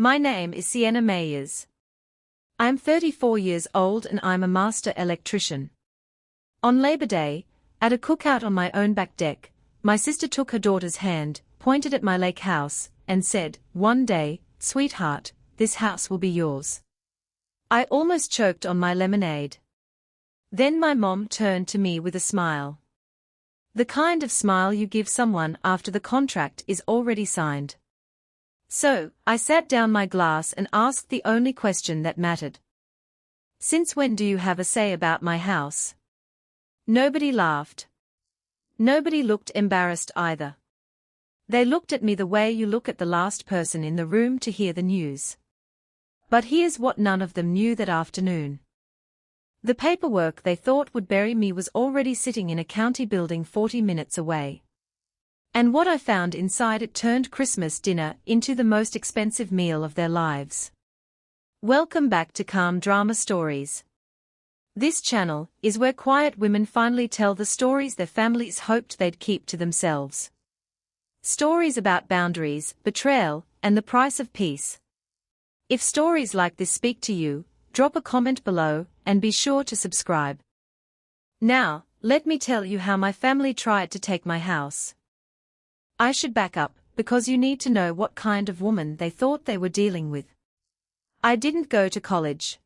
My name is Sienna Mayers. I'm 34 years old and I'm a master electrician. On Labor Day, at a cookout on my own back deck, my sister took her daughter's hand, pointed at my lake house, and said, "One day, sweetheart, this house will be yours." I almost choked on my lemonade. Then my mom turned to me with a smile. The kind of smile you give someone after the contract is already signed. So, I sat down my glass and asked the only question that mattered. "Since when do you have a say about my house?" Nobody laughed. Nobody looked embarrassed either. They looked at me the way you look at the last person in the room to hear the news. But here's what none of them knew that afternoon. The paperwork they thought would bury me was already sitting in a county building 40 minutes away. And what I found inside it turned Christmas dinner into the most expensive meal of their lives. Welcome back to Calm Drama Stories. This channel is where quiet women finally tell the stories their families hoped they'd keep to themselves. Stories about boundaries, betrayal, and the price of peace. If stories like this speak to you, drop a comment below, and be sure to subscribe. Now, let me tell you how my family tried to take my house. I should back up, because you need to know what kind of woman they thought they were dealing with. I didn't go to college.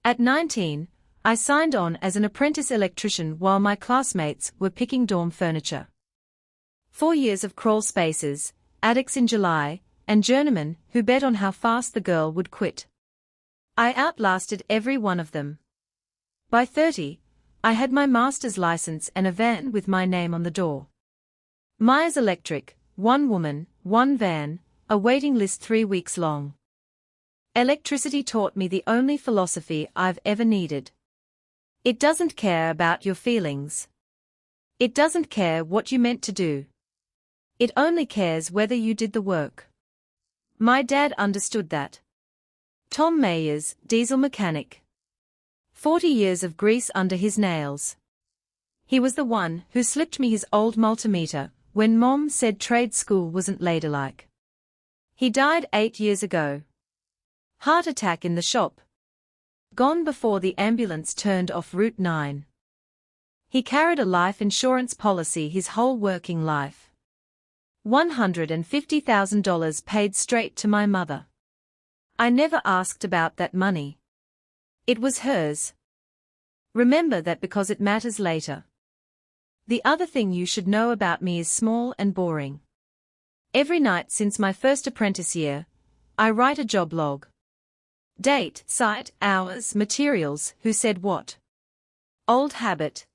At 19, I signed on as an apprentice electrician while my classmates were picking dorm furniture. 4 years of crawl spaces, attics in July, and journeymen who bet on how fast the girl would quit. I outlasted every one of them. By 30, I had my master's license and a van with my name on the door. Myers Electric, 1 woman, 1 van, a waiting list 3 weeks long. Electricity taught me the only philosophy I've ever needed. It doesn't care about your feelings. It doesn't care what you meant to do. It only cares whether you did the work. My dad understood that. Tom Mayers, diesel mechanic. 40 years of grease under his nails. He was the one who slipped me his old multimeter when Mom said trade school wasn't ladylike. He died 8 years ago. Heart attack in the shop. Gone before the ambulance turned off Route 9. He carried a life insurance policy his whole working life. $150,000 paid straight to my mother. I never asked about that money. It was hers. Remember that because it matters later. The other thing you should know about me is small and boring. Every night since my first apprentice year, I write a job log. Date, site, hours, materials, who said what. Old habit.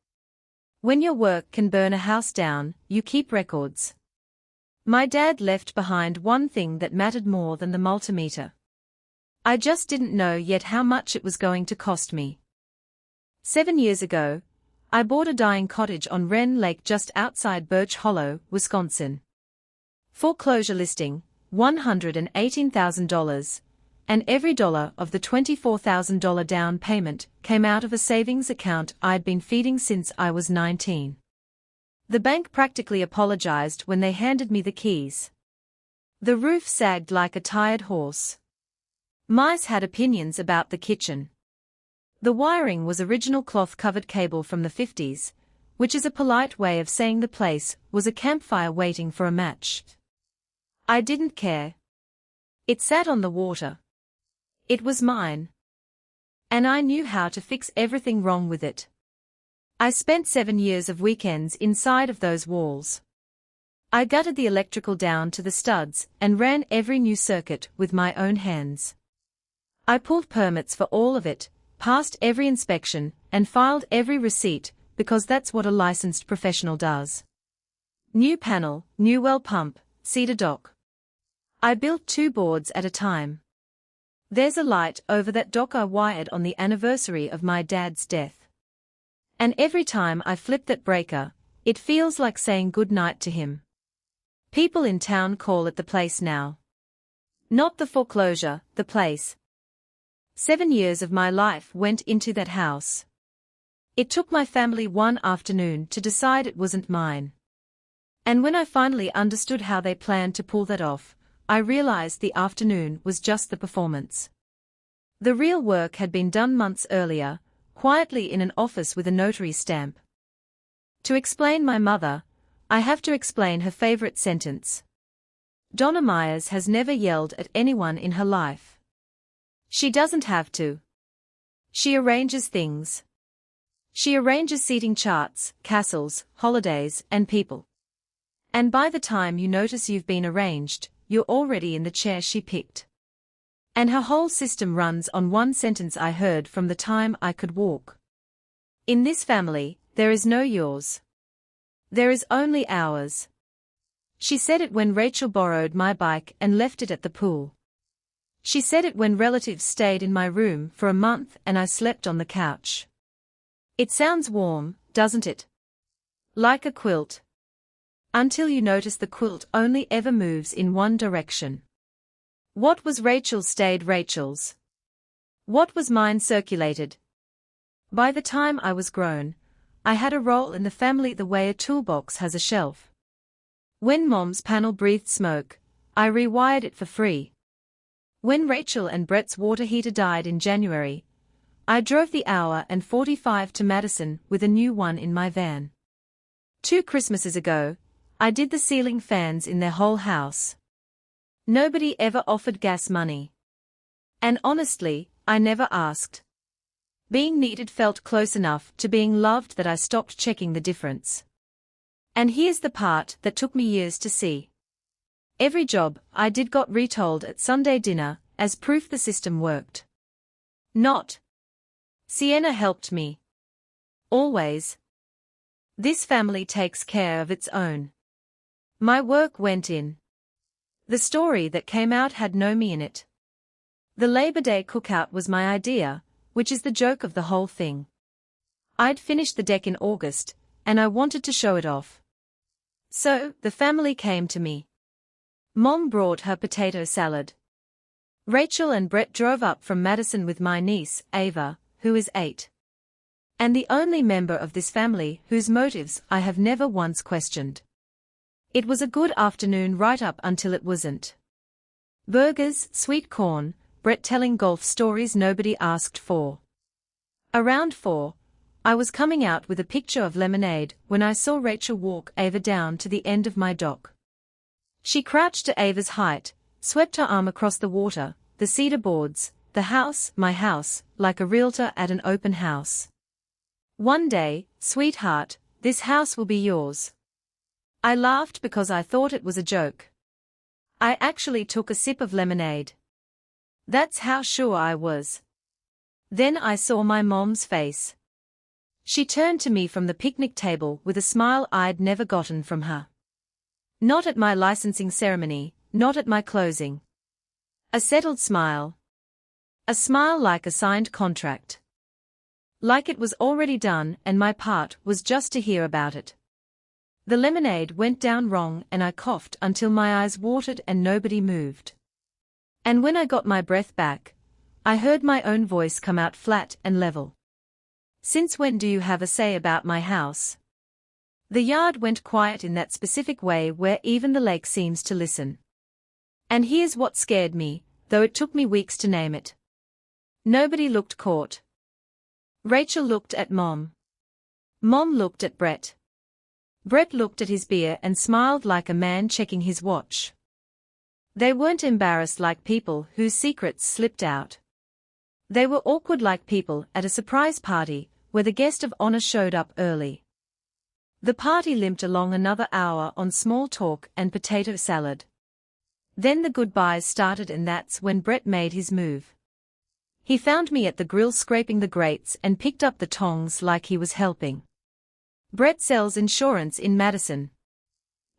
When your work can burn a house down, you keep records. My dad left behind one thing that mattered more than the multimeter. I just didn't know yet how much it was going to cost me. 7 years ago, I bought a dying cottage on Wren Lake just outside Birch Hollow, Wisconsin. Foreclosure listing, $118,000, and every dollar of the $24,000 down payment came out of a savings account I'd been feeding since I was 19. The bank practically apologized when they handed me the keys. The roof sagged like a tired horse. Mice had opinions about the kitchen. The wiring was original cloth-covered cable from the 50s, which is a polite way of saying the place was a campfire waiting for a match. I didn't care. It sat on the water. It was mine. And I knew how to fix everything wrong with it. I spent 7 years of weekends inside of those walls. I gutted the electrical down to the studs and ran every new circuit with my own hands. I pulled permits for all of it, passed every inspection, and filed every receipt, because that's what a licensed professional does. New panel, new well pump, cedar dock. I built 2 boards at a time. There's a light over that dock I wired on the anniversary of my dad's death. And every time I flip that breaker, it feels like saying goodnight to him. People in town call it the place now. Not the foreclosure, the place. 7 years of my life went into that house. It took my family one afternoon to decide it wasn't mine. And when I finally understood how they planned to pull that off, I realized the afternoon was just the performance. The real work had been done months earlier, quietly in an office with a notary stamp. To explain my mother, I have to explain her favorite sentence. Donna Myers has never yelled at anyone in her life. She doesn't have to. She arranges things. She arranges seating charts, castles, holidays, and people. And by the time you notice you've been arranged, you're already in the chair she picked. And her whole system runs on one sentence I heard from the time I could walk. In this family, there is no yours. There is only ours. She said it when Rachel borrowed my bike and left it at the pool. She said it when relatives stayed in my room for a month and I slept on the couch. It sounds warm, doesn't it? Like a quilt. Until you notice the quilt only ever moves in one direction. What was Rachel's stayed Rachel's. What was mine circulated. By the time I was grown, I had a role in the family the way a toolbox has a shelf. When Mom's panel breathed smoke, I rewired it for free. When Rachel and Brett's water heater died in January, I drove the hour and 45 to Madison with a new one in my van. 2 Christmases ago, I did the ceiling fans in their whole house. Nobody ever offered gas money. And honestly, I never asked. Being needed felt close enough to being loved that I stopped checking the difference. And here's the part that took me years to see. Every job I did got retold at Sunday dinner, as proof the system worked. Not. Sienna helped me. Always. This family takes care of its own. My work went in. The story that came out had no me in it. The Labor Day cookout was my idea, which is the joke of the whole thing. I'd finished the deck in August, and I wanted to show it off. So, the family came to me. Mom brought her potato salad. Rachel and Brett drove up from Madison with my niece, Ava, who is 8. And the only member of this family whose motives I have never once questioned. It was a good afternoon right up until it wasn't. Burgers, sweet corn, Brett telling golf stories nobody asked for. Around 4, I was coming out with a picture of lemonade when I saw Rachel walk Ava down to the end of my dock. She crouched to Ava's height, swept her arm across the water, the cedar boards, the house, my house, like a realtor at an open house. One day, sweetheart, this house will be yours. I laughed because I thought it was a joke. I actually took a sip of lemonade. That's how sure I was. Then I saw my mom's face. She turned to me from the picnic table with a smile I'd never gotten from her. Not at my licensing ceremony, not at my closing. A settled smile. A smile like a signed contract. Like it was already done and my part was just to hear about it. The lemonade went down wrong and I coughed until my eyes watered and nobody moved. And when I got my breath back, I heard my own voice come out flat and level. Since when do you have a say about my house? The yard went quiet in that specific way where even the lake seems to listen. And here's what scared me, though it took me weeks to name it. Nobody looked caught. Rachel looked at Mom. Mom looked at Brett. Brett looked at his beer and smiled like a man checking his watch. They weren't embarrassed like people whose secrets slipped out. They were awkward like people at a surprise party where the guest of honor showed up early. The party limped along another hour on small talk and potato salad. Then the goodbyes started and that's when Brett made his move. He found me at the grill scraping the grates and picked up the tongs like he was helping. Brett sells insurance in Madison.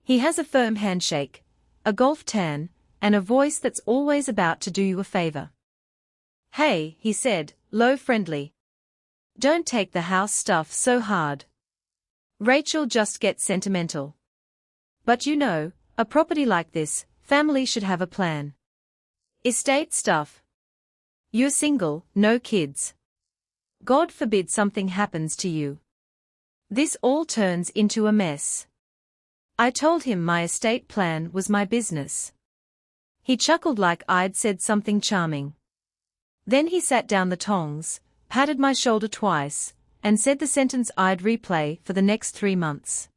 He has a firm handshake, a golf tan, and a voice that's always about to do you a favor. Hey, he said, low friendly. Don't take the house stuff so hard. Rachel just gets sentimental. But you know, a property like this, family should have a plan. Estate stuff. You're single, no kids. God forbid something happens to you. This all turns into a mess. I told him my estate plan was my business. He chuckled like I'd said something charming. Then he sat down the tongs, patted my shoulder twice, and said the sentence I'd replay for the next 3 months.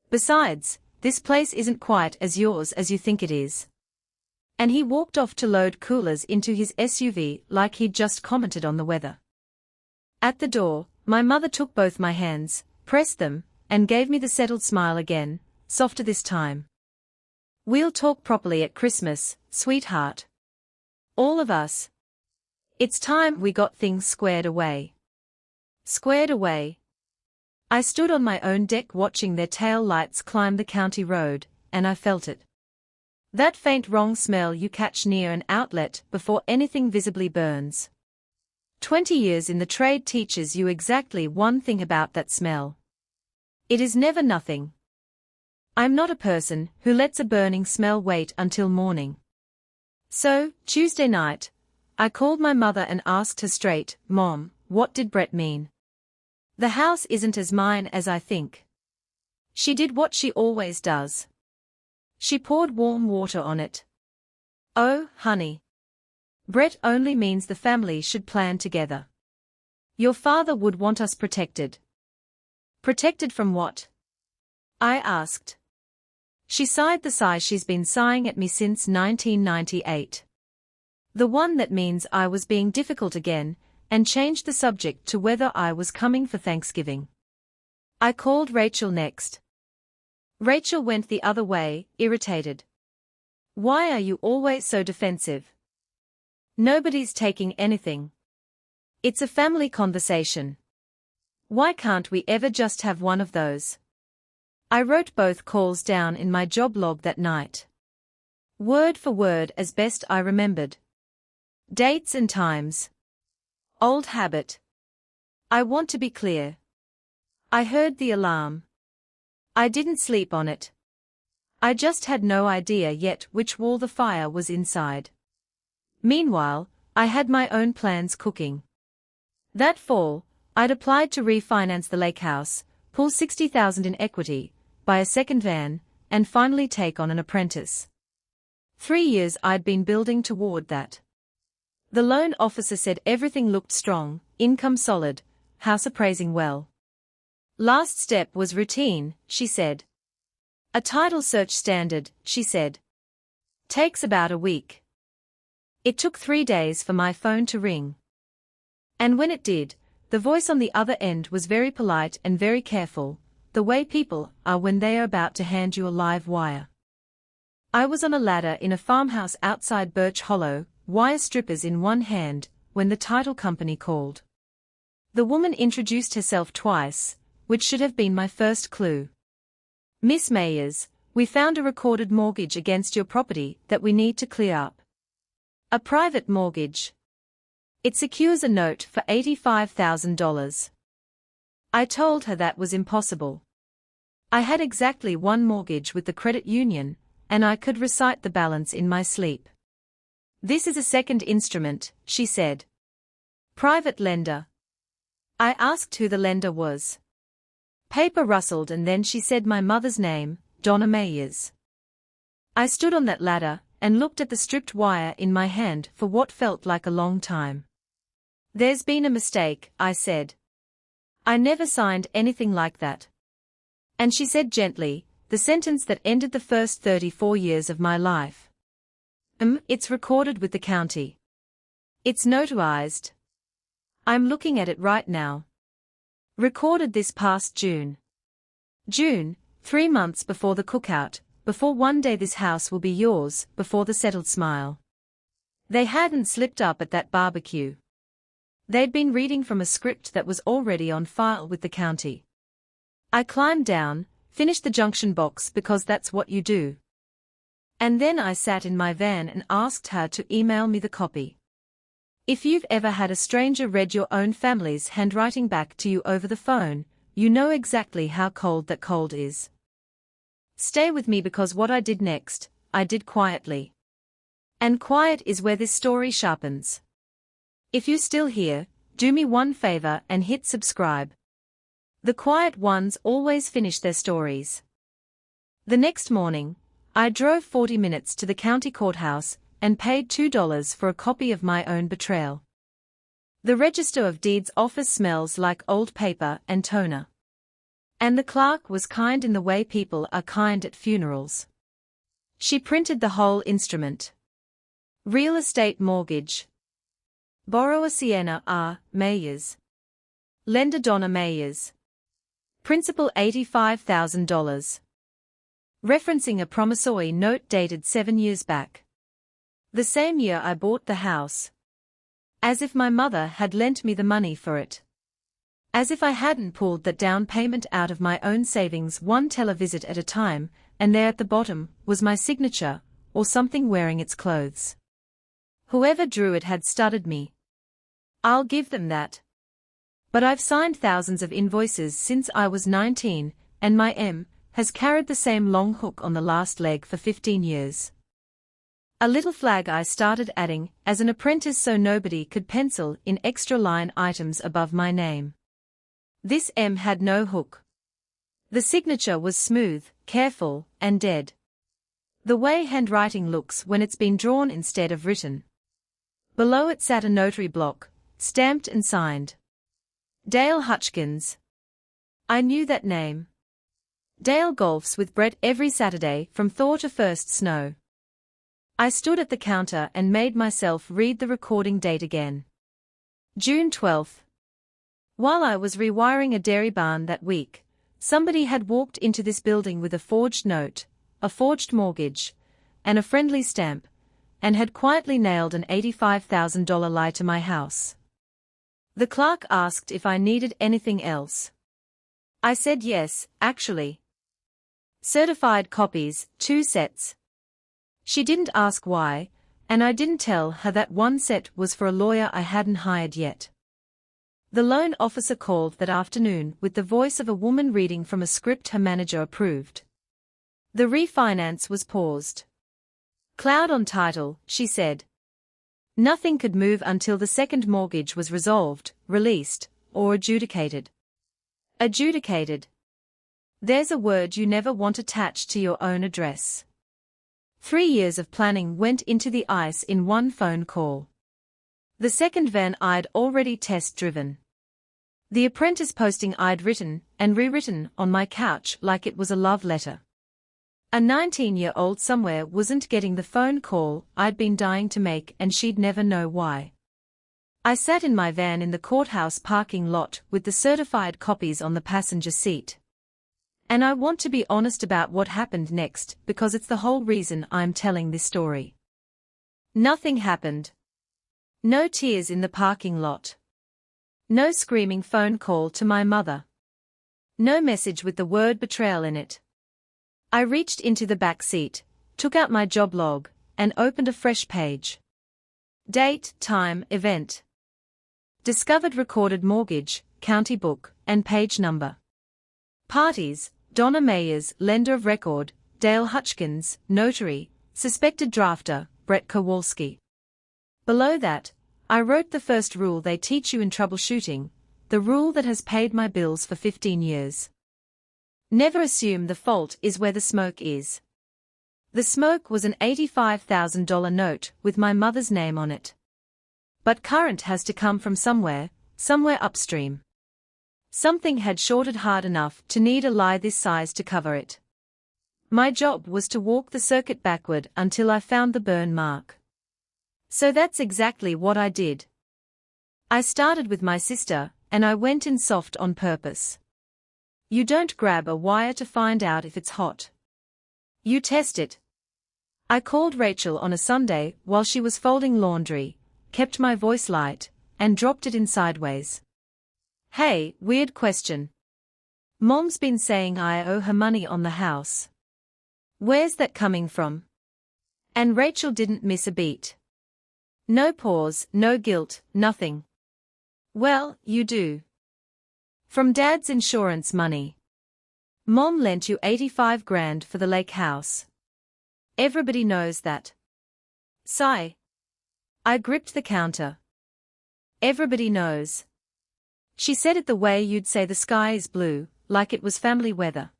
Besides, this place isn't quite as yours as you think it is. And he walked off to load coolers into his SUV like he'd just commented on the weather. At the door, my mother took both my hands, pressed them, and gave me the settled smile again, softer this time. We'll talk properly at Christmas, sweetheart. All of us. It's time we got things squared away. Squared away. I stood on my own deck watching their tail lights climb the county road, and I felt it. That faint wrong smell you catch near an outlet before anything visibly burns. 20 years in the trade teaches you exactly one thing about that smell. It is never nothing. I'm not a person who lets a burning smell wait until morning. So, Tuesday night, I called my mother and asked her straight, "Mom, what did Brett mean? The house isn't as mine as I think." She did what she always does. She poured warm water on it. "Oh, honey. Brett only means the family should plan together. Your father would want us protected." "Protected from what?" I asked. She sighed the sigh she's been sighing at me since 1998. The one that means I was being difficult again, and changed the subject to whether I was coming for Thanksgiving. I called Rachel next. Rachel went the other way, irritated. "Why are you always so defensive? Nobody's taking anything. It's a family conversation. Why can't we ever just have one of those?" I wrote both calls down in my job log that night. Word for word as best I remembered. Dates and times. Old habit. I want to be clear. I heard the alarm. I didn't sleep on it. I just had no idea yet which wall the fire was inside. Meanwhile, I had my own plans cooking. That fall, I'd applied to refinance the lake house, pull $60,000 in equity, buy a second van, and finally take on an apprentice. 3 years I'd been building toward that. The loan officer said everything looked strong, income solid, house appraising well. Last step was routine, she said. A title search standard, she said. Takes about a week. It took 3 days for my phone to ring. And when it did, the voice on the other end was very polite and very careful, the way people are when they are about to hand you a live wire. I was on a ladder in a farmhouse outside Birch Hollow, wire strippers in one hand, when the title company called. The woman introduced herself twice, which should have been my first clue. "Miss Mayers, we found a recorded mortgage against your property that we need to clear up." "A private mortgage. It secures a note for $85,000. I told her that was impossible. I had exactly one mortgage with the credit union, and I could recite the balance in my sleep. "This is a second instrument," she said. "Private lender." I asked who the lender was. Paper rustled and then she said my mother's name, Donna Mayers. I stood on that ladder and looked at the stripped wire in my hand for what felt like a long time. "There's been a mistake," I said. "I never signed anything like that." And she said gently, the sentence that ended the first 34 years of my life. It's recorded with the county. It's notarized. I'm looking at it right now. Recorded this past June. June, 3 months before the cookout, before one day this house will be yours, before the settled smile. They hadn't slipped up at that barbecue. They'd been reading from a script that was already on file with the county. I climbed down, finished the junction box because that's what you do. And then I sat in my van and asked her to email me the copy. If you've ever had a stranger read your own family's handwriting back to you over the phone, you know exactly how cold that cold is. Stay with me because what I did next, I did quietly. And quiet is where this story sharpens. If you're still here, do me one favor and hit subscribe. The quiet ones always finish their stories. The next morning, I drove 40 minutes to the county courthouse and paid $2 for a copy of my own betrayal. The Register of Deeds office smells like old paper and toner. And the clerk was kind in the way people are kind at funerals. She printed the whole instrument. Real estate mortgage. Borrower Sienna R. Mayers. Lender Donna Mayers. Principal $85,000. Referencing a promissory note dated 7 years back. The same year I bought the house. As if my mother had lent me the money for it. As if I hadn't pulled that down payment out of my own savings, one televisit at a time, and there at the bottom was my signature, or something wearing its clothes. Whoever drew it had studied me. I'll give them that. But I've signed thousands of invoices since I was 19, and my M has carried the same long hook on the last leg for 15 years. A little flag I started adding as an apprentice so nobody could pencil in extra line items above my name. This M had no hook. The signature was smooth, careful, and dead. The way handwriting looks when it's been drawn instead of written. Below it sat a notary block, stamped and signed. Dale Hutchkins. I knew that name. Dale golfs with Brett every Saturday from thaw to first snow. I stood at the counter and made myself read the recording date again. June 12th. While I was rewiring a dairy barn that week, somebody had walked into this building with a forged note, a forged mortgage, and a friendly stamp, and had quietly nailed an $85,000 lie to my house. The clerk asked if I needed anything else. I said yes, actually. Certified copies, 2 sets. She didn't ask why, and I didn't tell her that one set was for a lawyer I hadn't hired yet. The loan officer called that afternoon with the voice of a woman reading from a script her manager approved. The refinance was paused. Cloud on title, she said. Nothing could move until the second mortgage was resolved, released, or adjudicated. Adjudicated. There's a word you never want attached to your own address. 3 years of planning went into the ice in one phone call. The second van I'd already test-driven. The apprentice posting I'd written and rewritten on my couch like it was a love letter. A 19-year-old somewhere wasn't getting the phone call I'd been dying to make, and she'd never know why. I sat in my van in the courthouse parking lot with the certified copies on the passenger seat. And I want to be honest about what happened next because it's the whole reason I'm telling this story. Nothing happened. No tears in the parking lot. No screaming phone call to my mother. No message with the word betrayal in it. I reached into the back seat, took out my job log, and opened a fresh page. Date, time, event. Discovered recorded mortgage, county book, and page number. Parties, Donna Mayers, lender of record, Dale Hutchkins, notary, suspected drafter, Brett Kowalski. Below that, I wrote the first rule they teach you in troubleshooting, the rule that has paid my bills for 15 years. Never assume the fault is where the smoke is. The smoke was an $85,000 note with my mother's name on it. But current has to come from somewhere upstream. Something had shorted hard enough to need a lie this size to cover it. My job was to walk the circuit backward until I found the burn mark. So that's exactly what I did. I started with my sister, and I went in soft on purpose. You don't grab a wire to find out if it's hot. You test it. I called Rachel on a Sunday while she was folding laundry, kept my voice light, and dropped it in sideways. Hey, weird question. Mom's been saying I owe her money on the house. Where's that coming from? And Rachel didn't miss a beat. No pause, no guilt, nothing. Well, you do. From Dad's insurance money. Mom lent you 85 grand for the lake house. Everybody knows that. Sigh. I gripped the counter. Everybody knows. She said it the way you'd say the sky is blue, like it was family weather.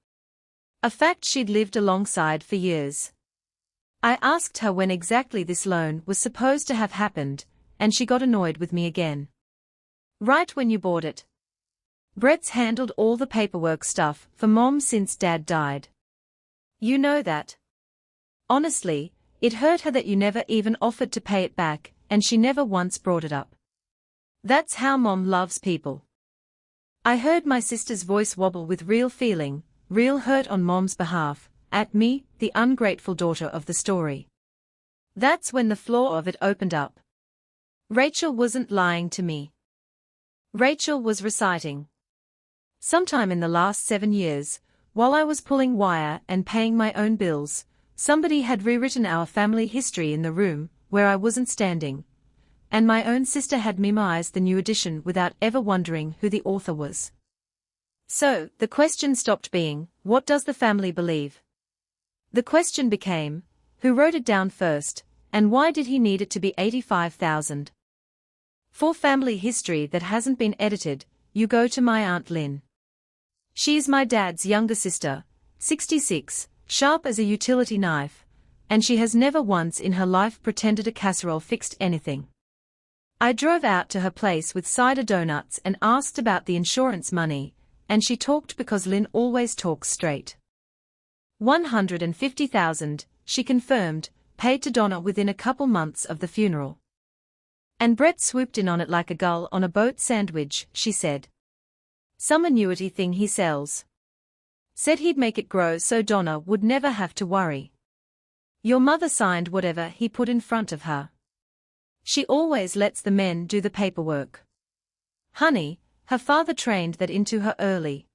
A fact she'd lived alongside for years. I asked her when exactly this loan was supposed to have happened, and she got annoyed with me again. Right when you bought it. Brett's handled all the paperwork stuff for Mom since Dad died. You know that. Honestly, it hurt her that you never even offered to pay it back, and she never once brought it up. That's how Mom loves people. I heard my sister's voice wobble with real feeling, real hurt on Mom's behalf, at me, the ungrateful daughter of the story. That's when the floor of it opened up. Rachel wasn't lying to me. Rachel was reciting. Sometime in the last 7 years, while I was pulling wire and paying my own bills, somebody had rewritten our family history in the room where I wasn't standing, and my own sister had memorized the new edition without ever wondering who the author was. So, the question stopped being, what does the family believe? The question became, who wrote it down first, and why did he need it to be 85,000? For family history that hasn't been edited, you go to my Aunt Lynn. She's my dad's younger sister, 66, sharp as a utility knife, and she has never once in her life pretended a casserole fixed anything. I drove out to her place with cider donuts and asked about the insurance money, and she talked because Lynn always talks straight. 150,000, she confirmed, paid to Donna within a couple months of the funeral. And Brett swooped in on it like a gull on a boat sandwich, she said. Some annuity thing he sells. Said he'd make it grow so Donna would never have to worry. Your mother signed whatever he put in front of her. She always lets the men do the paperwork. Honey, her father trained that into her early.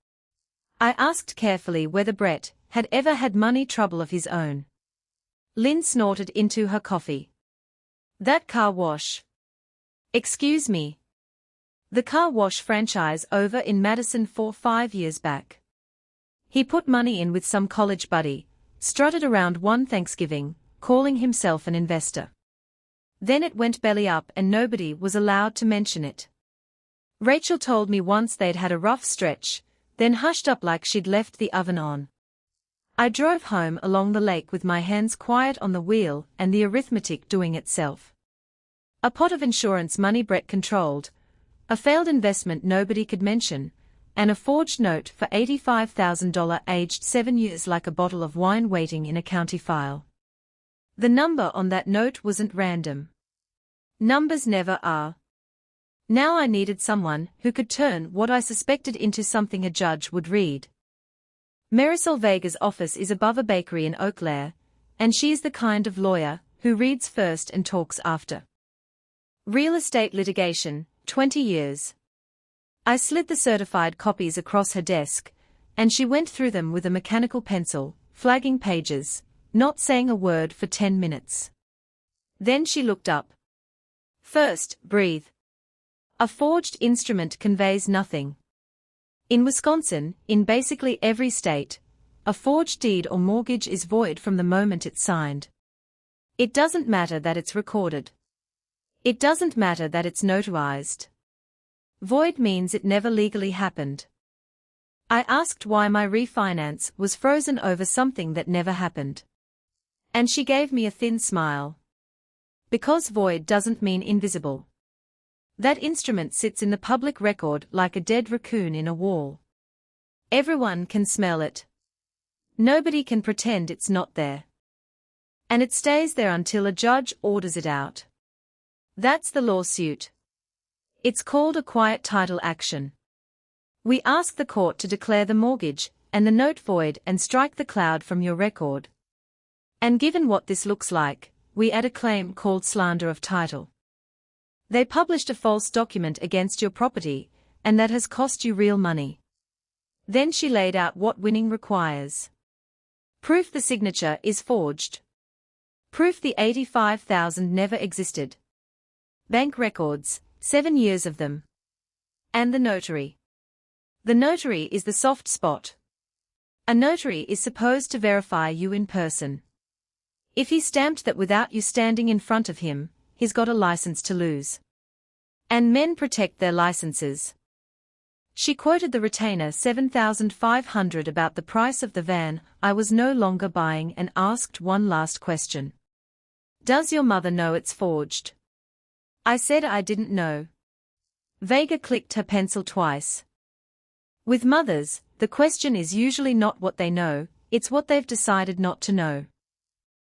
I asked carefully whether Brett had ever had money trouble of his own. Lynn snorted into her coffee. That car wash. Excuse me. The car wash franchise over in Madison 4-5 years back. He put money in with some college buddy, strutted around one Thanksgiving, calling himself an investor. Then it went belly up and nobody was allowed to mention it. Rachel told me once they'd had a rough stretch, then hushed up like she'd left the oven on. I drove home along the lake with my hands quiet on the wheel and the arithmetic doing itself. A pot of insurance money Brett controlled, a failed investment nobody could mention, and a forged note for $85,000 aged 7 years like a bottle of wine waiting in a county file. The number on that note wasn't random. Numbers never are. Now I needed someone who could turn what I suspected into something a judge would read. Marisol Vega's office is above a bakery in Eau Claire, and she's the kind of lawyer who reads first and talks after. Real estate litigation, 20 years. I slid the certified copies across her desk, and she went through them with a mechanical pencil, flagging pages, not saying a word for 10 minutes. Then she looked up. First, breathe. A forged instrument conveys nothing. In Wisconsin, in basically every state, a forged deed or mortgage is void from the moment it's signed. It doesn't matter that it's recorded. It doesn't matter that it's notarized. Void means it never legally happened. I asked why my refinance was frozen over something that never happened. And she gave me a thin smile. Because void doesn't mean invisible. That instrument sits in the public record like a dead raccoon in a wall. Everyone can smell it. Nobody can pretend it's not there. And it stays there until a judge orders it out. That's the lawsuit. It's called a quiet title action. We ask the court to declare the mortgage and the note void and strike the cloud from your record. And given what this looks like, we add a claim called slander of title. They published a false document against your property, and that has cost you real money. Then she laid out what winning requires. Proof the signature is forged. Proof the 85,000 never existed. Bank records, 7 years of them. And the notary. The notary is the soft spot. A notary is supposed to verify you in person. If he stamped that without you standing in front of him, he's got a license to lose. And men protect their licenses. She quoted the retainer $7,500 about the price of the van I was no longer buying and asked one last question. Does your mother know it's forged? I said I didn't know. Vega clicked her pencil twice. With mothers, the question is usually not what they know, it's what they've decided not to know.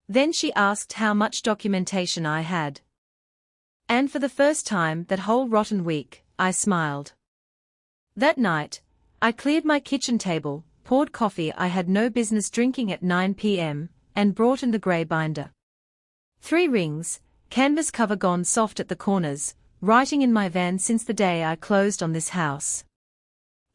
Then she asked how much documentation I had. And for the first time that whole rotten week, I smiled. That night, I cleared my kitchen table, poured coffee I had no business drinking at 9 p.m., and brought in the grey binder. 3 rings, canvas cover gone soft at the corners, writing in my van since the day I closed on this house.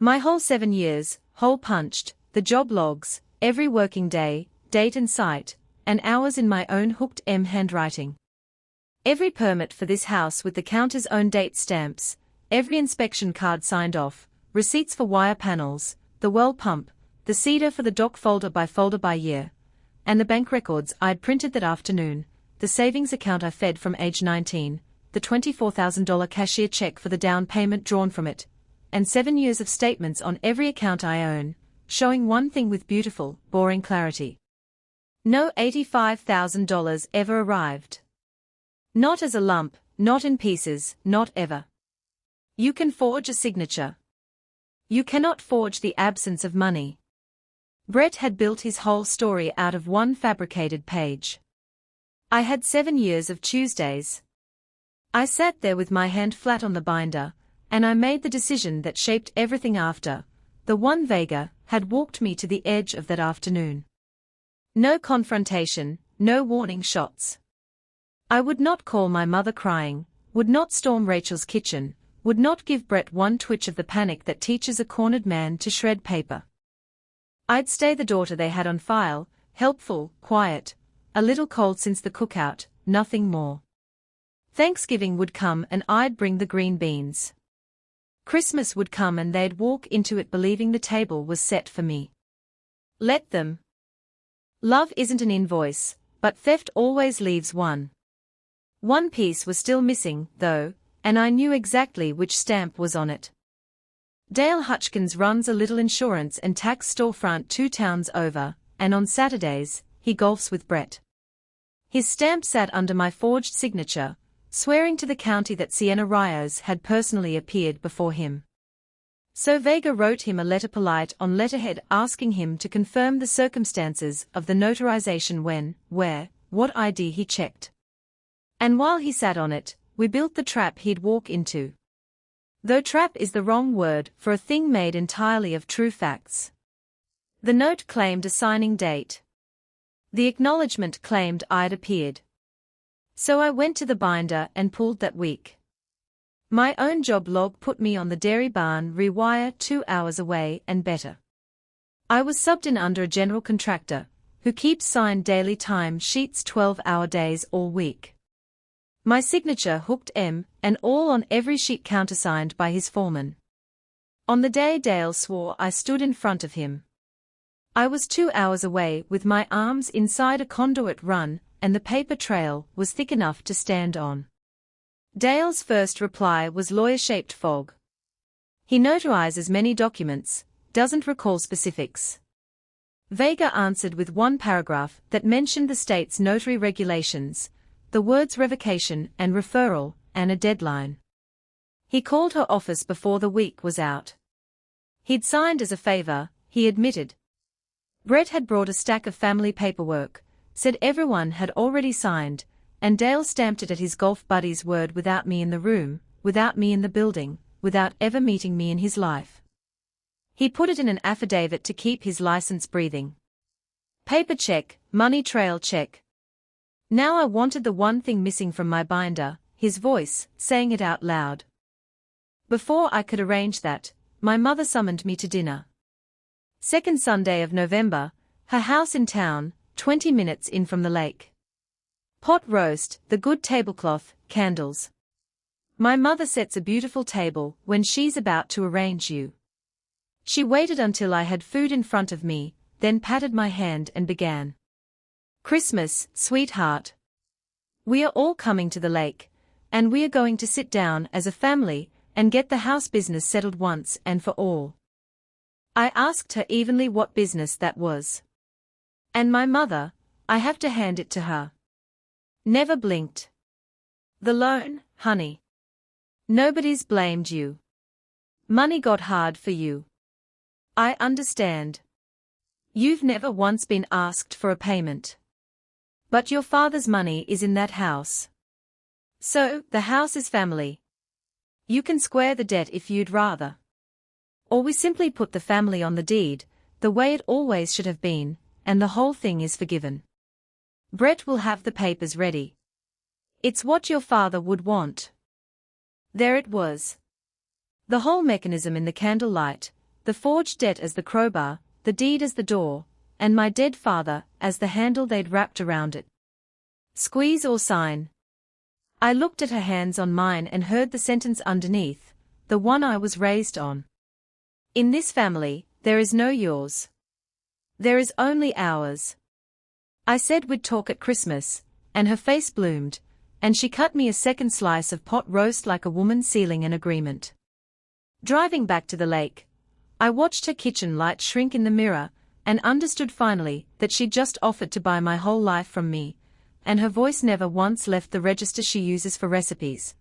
My whole 7 years, hole punched, the job logs, every working day, date and site, and hours in my own hooked M handwriting. Every permit for this house with the counter's own date stamps, every inspection card signed off, receipts for wire panels, the well pump, the cedar for the dock folder by year, and the bank records I'd printed that afternoon, the savings account I fed from age 19, the $24,000 cashier check for the down payment drawn from it, and 7 years of statements on every account I own, showing one thing with beautiful, boring clarity. No $85,000 ever arrived. Not as a lump, not in pieces, not ever. You can forge a signature. You cannot forge the absence of money. Brett had built his whole story out of one fabricated page. I had 7 years of Tuesdays. I sat there with my hand flat on the binder, and I made the decision that shaped everything after, the one Vega had walked me to the edge of that afternoon. No confrontation, no warning shots. I would not call my mother crying, would not storm Rachel's kitchen, would not give Brett one twitch of the panic that teaches a cornered man to shred paper. I'd stay the daughter they had on file, helpful, quiet, a little cold since the cookout, nothing more. Thanksgiving would come and I'd bring the green beans. Christmas would come and they'd walk into it believing the table was set for me. Let them. Love isn't an invoice, but theft always leaves one. One piece was still missing, though, and I knew exactly which stamp was on it. Dale Hutchkins runs a little insurance and tax storefront 2 towns over, and on Saturdays, he golfs with Brett. His stamp sat under my forged signature, swearing to the county that Sienna Rios had personally appeared before him. So Vega wrote him a letter polite on letterhead asking him to confirm the circumstances of the notarization when, where, what ID he checked. And while he sat on it, we built the trap he'd walk into. Though trap is the wrong word for a thing made entirely of true facts. The note claimed a signing date. The acknowledgement claimed I'd appeared. So I went to the binder and pulled that week. My own job log put me on the dairy barn rewire 2 hours away and better. I was subbed in under a general contractor, who keeps signed daily time sheets 12-hour days all week. My signature hooked M, and all on every sheet countersigned by his foreman. On the day Dale swore I stood in front of him. I was 2 hours away with my arms inside a conduit run, and the paper trail was thick enough to stand on. Dale's first reply was lawyer-shaped fog. He notarizes many documents, doesn't recall specifics. Vega answered with one paragraph that mentioned the state's notary regulations, the words revocation and referral, and a deadline. He called her office before the week was out. He'd signed as a favor, he admitted. Brett had brought a stack of family paperwork, said everyone had already signed, and Dale stamped it at his golf buddy's word without me in the room, without me in the building, without ever meeting me in his life. He put it in an affidavit to keep his license breathing. Paper check, money trail check. Now I wanted the one thing missing from my binder, his voice, saying it out loud. Before I could arrange that, my mother summoned me to dinner. Second Sunday of November, her house in town, 20 minutes in from the lake. Pot roast, the good tablecloth, candles. My mother sets a beautiful table when she's about to arrange you. She waited until I had food in front of me, then patted my hand and began. Christmas, sweetheart. We are all coming to the lake, and we are going to sit down as a family and get the house business settled once and for all. I asked her evenly what business that was. And my mother, I have to hand it to her. Never blinked. The loan, honey. Nobody's blamed you. Money got hard for you. I understand. You've never once been asked for a payment. But your father's money is in that house. So, the house is family. You can square the debt if you'd rather. Or we simply put the family on the deed, the way it always should have been, and the whole thing is forgiven. Brett will have the papers ready. It's what your father would want. There it was. The whole mechanism in the candlelight, the forged debt as the crowbar, the deed as the door, and my dead father as the handle they'd wrapped around it. Squeeze or sign. I looked at her hands on mine and heard the sentence underneath, the one I was raised on. In this family, there is no yours. There is only ours. I said we'd talk at Christmas, and her face bloomed, and she cut me a second slice of pot roast like a woman sealing an agreement. Driving back to the lake, I watched her kitchen light shrink in the mirror, and understood finally that she'd just offered to buy my whole life from me, and her voice never once left the register she uses for recipes.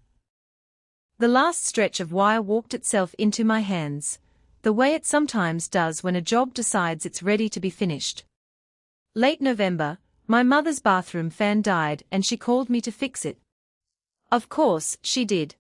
The last stretch of wire walked itself into my hands, the way it sometimes does when a job decides it's ready to be finished. Late November, my mother's bathroom fan died and she called me to fix it. Of course, she did.